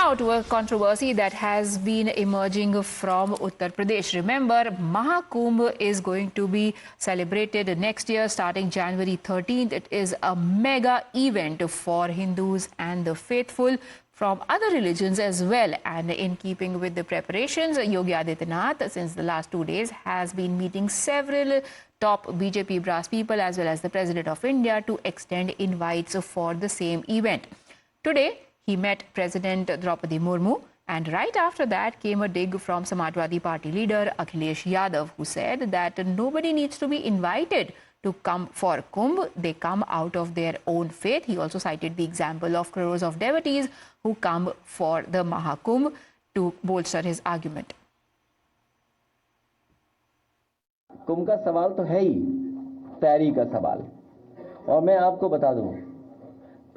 Now to a controversy that has been emerging from Uttar Pradesh. Remember, Mahakumbh is going to be celebrated next year starting January 13th. It is a mega event for Hindus and the faithful from other religions as well. And in keeping with the preparations, Yogi Adityanath, since the last 2 days, has been meeting several top BJP brass people as well as the President of India to extend invites for the same event. Today, he met President Draupadi Murmu, and right after that came a dig from Samajwadi Party leader Akhilesh Yadav, who said that nobody needs to be invited to come for Kumbh. They come out of their own faith. He also cited the example of crores of devotees who come for the Mahakumbh to bolster his argument. कुंभ का सवाल तो है ही तैयारी का सवाल, और मैं आपको बता दूं,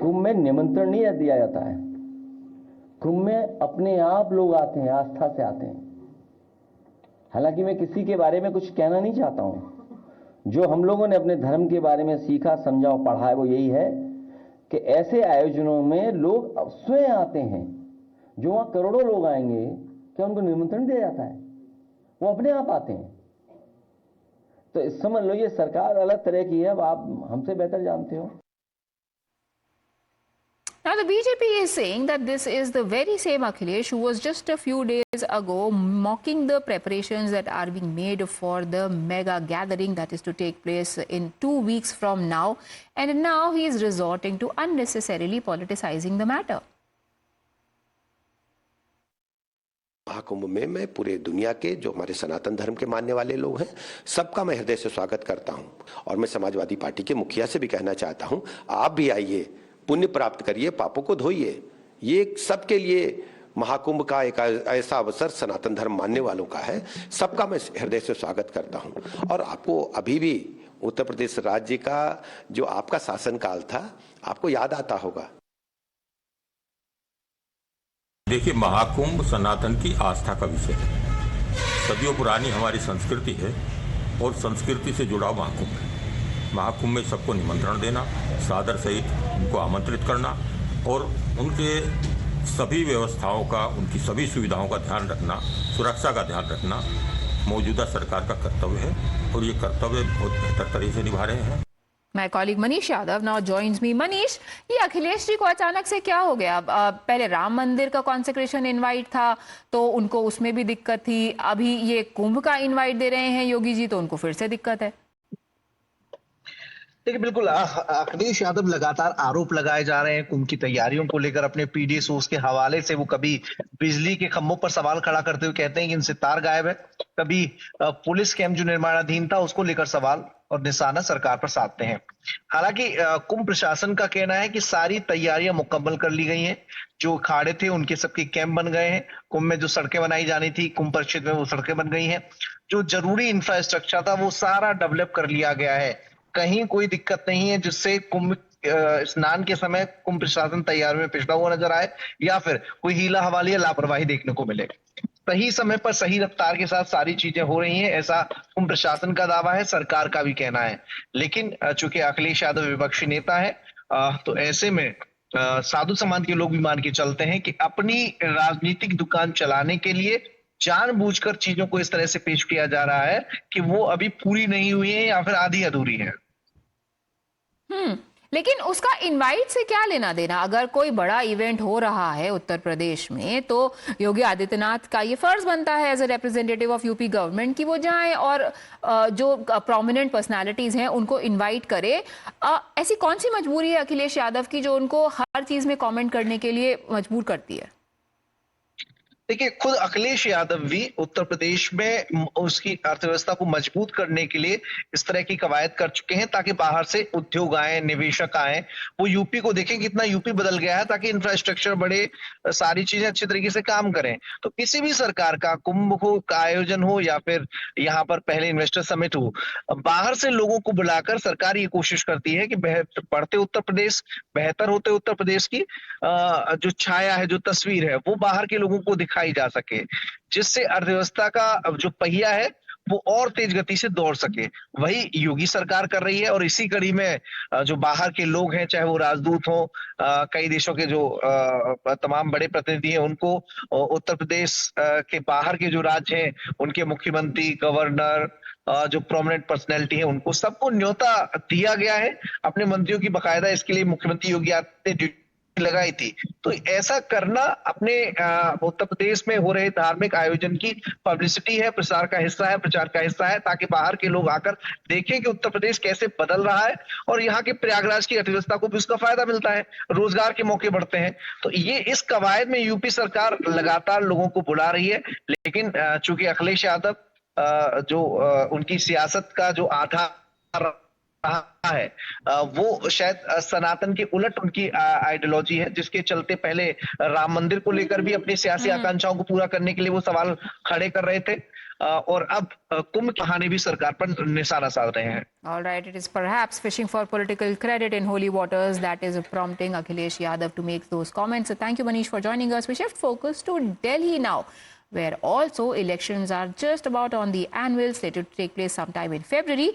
कुंभ में निमंत्रण नहीं दिया जाता है। कुंभ में अपने आप लोग आते हैं, आस्था से आते हैं। हालांकि मैं किसी के बारे में कुछ कहना नहीं चाहता हूं। जो हम लोगों ने अपने धर्म के बारे में सीखा, समझा और पढ़ा है वो यही है कि ऐसे आयोजनों में लोग स्वयं आते हैं। जो वहां करोड़ों लोग आएंगे, क्या उनको निमंत्रण दिया जाता है? वो अपने आप आते हैं। तो इस समझ लो, ये सरकार अलग तरह की है, अब आप हमसे बेहतर जानते हो। Now, the BJP is saying that this is the very same Akhilesh who was just a few days ago mocking the preparations that are being made for the mega gathering that is to take place in 2 weeks from now. And now he is resorting to unnecessarily politicizing the matter. Mahakumbh में मैं पूरे दुनिया के जो हमारे सनातन धर्म के मानने वाले लोग हैं, सबका मैं हृदय से स्वागत करता हूं। और मैं समाजवादी पार्टी के मुखिया से भी कहना चाहता हूं, आप भी आइए, पुण्य प्राप्त करिए, पापों को धोइए। ये सबके लिए महाकुंभ का एक ऐसा अवसर सनातन धर्म मानने वालों का है। सबका मैं हृदय से स्वागत करता हूं। और आपको अभी भी उत्तर प्रदेश राज्य का जो आपका शासनकाल था, आपको याद आता होगा। देखिए, महाकुंभ सनातन की आस्था का विषय है। सदियों पुरानी हमारी संस्कृति है और संस्कृति से जुड़ा महाकुंभ है। महाकुंभ में सबको निमंत्रण देना, सादर सहित उनको आमंत्रित करना और उनके सभी व्यवस्थाओं का, उनकी सभी सुविधाओं का ध्यान रखना, सुरक्षा का ध्यान रखना मौजूदा सरकार का कर्तव्य है और ये कर्तव्य बहुत बेहतर तरीके से निभा रहे हैं। My colleague Manish Yadav now joins me. Manish, ये अखिलेश जी को अचानक से क्या हो गया? पहले राम मंदिर का कॉन्सेक्रेशन इनवाइट था तो उनको उसमें भी दिक्कत थी, अभी ये कुंभ का इनवाइट दे रहे हैं योगी जी तो उनको फिर से दिक्कत है। देखिए, बिल्कुल अखिलेश यादव लगातार आरोप लगाए जा रहे हैं कुंभ की तैयारियों को लेकर। अपने पीडी सोर्स के हवाले से वो कभी बिजली के खंभों पर सवाल खड़ा करते हुए कहते हैं कि इनसे तार गायब है, कभी पुलिस कैंप जो निर्माणाधीन था उसको लेकर सवाल और निशाना सरकार पर साधते हैं। हालांकि कुंभ प्रशासन का कहना है कि सारी तैयारियां मुकम्मल कर ली गई हैं। जो अखाड़े थे उनके सबके कैंप बन गए हैं। कुंभ में जो सड़कें बनाई जानी थी कुंभ परिषद में, वो सड़कें बन गई हैं। जो जरूरी इंफ्रास्ट्रक्चर था वो सारा डेवलप कर लिया गया है। कहीं कोई दिक्कत नहीं है जिससे कुंभ स्नान के समय कुंभ प्रशासन तैयारी में पिछड़ा हुआ नजर आए या फिर कोई हीला हवाली या लापरवाही देखने को मिले। सही समय पर सही रफ्तार के साथ सारी चीजें हो रही हैं, ऐसा कुंभ प्रशासन का दावा है, सरकार का भी कहना है। लेकिन चूंकि अखिलेश यादव विपक्षी नेता है, तो ऐसे में साधु समाज के लोग भी मान के चलते हैं कि अपनी राजनीतिक दुकान चलाने के लिए जानबूझकर चीजों को इस तरह से पेश किया जा रहा है कि वो अभी पूरी नहीं हुई है या फिर आधी अधूरी है। लेकिन उसका इनवाइट से क्या लेना देना? अगर कोई बड़ा इवेंट हो रहा है उत्तर प्रदेश में तो योगी आदित्यनाथ का ये फर्ज बनता है as a representative of UP government कि वो जाएं और जो प्रोमिनेंट पर्सनालिटीज हैं उनको इनवाइट करे। ऐसी कौन सी मजबूरी है अखिलेश यादव की जो उनको हर चीज में कमेंट करने के लिए मजबूर करती है? देखिए, खुद अखिलेश यादव भी उत्तर प्रदेश में उसकी अर्थव्यवस्था को मजबूत करने के लिए इस तरह की कवायद कर चुके हैं ताकि बाहर से उद्योग आए, निवेशक आए, वो यूपी को देखें कितना यूपी बदल गया है, ताकि इंफ्रास्ट्रक्चर बढ़े, सारी चीजें अच्छे तरीके से काम करें। तो किसी भी सरकार का कुंभ का आयोजन हो या फिर यहाँ पर पहले इन्वेस्टर समिट हो, बाहर से लोगों को बुलाकर सरकार ये कोशिश करती है कि बढ़ते उत्तर प्रदेश, बेहतर होते उत्तर प्रदेश की जो छाया है, जो तस्वीर है, वो बाहर के लोगों को दिखाई जा सके, जिससे अर्थव्यवस्था का जो पहिया है वो और तेज गति से दौड़ सके। वही योगी सरकार कर रही है और इसी कड़ी में जो बाहर के लोग हैं, चाहे वो राजदूत हो, कई देशों के जो तमाम बड़े प्रतिनिधि हैं, उनको उत्तर प्रदेश के बाहर के जो राज्य हैं उनके मुख्यमंत्री, गवर्नर, जो प्रोमिनेंट पर्सनैलिटी है, उनको सबको न्योता दिया गया है। अपने मंत्रियों की बकायदा इसके लिए मुख्यमंत्री योगी आदित्यनाथ ने ड्यूटी लगाई थी। तो ऐसा करना अपने उत्तर प्रदेश में हो रहे धार्मिक आयोजन की पब्लिसिटी है, प्रसार का हिस्सा है, प्रचार का हिस्सा है, ताकि बाहर के लोग आकर देखें कि उत्तर प्रदेश कैसे बदल रहा है और यहाँ के प्रयागराज की अर्थव्यवस्था को भी उसका फायदा मिलता है, रोजगार के मौके बढ़ते हैं। तो ये इस कवायद में यूपी सरकार लगातार लोगों को बुला रही है, लेकिन चूंकि अखिलेश यादव जो उनकी सियासत का जो आधार रहा है, वो शायद सनातन के उलट उनकी आइडियोलॉजी है, जिसके चलते पहले राम मंदिर को लेकर भी अपनी सियासी आकांक्षाओं को पूरा करने के लिए वो सवाल खड़े कर रहे थे, और अब कुंभ कहानी भी सरकार पर निशाना साध रहे हैं। All right, it is perhaps fishing for political credit in holy waters that is prompting Akhilesh Yadav to make those comments. So thank you, Manish, for joining us. We shift focus to Delhi now, where also elections are just about on the anvil, slated to take place sometime in February.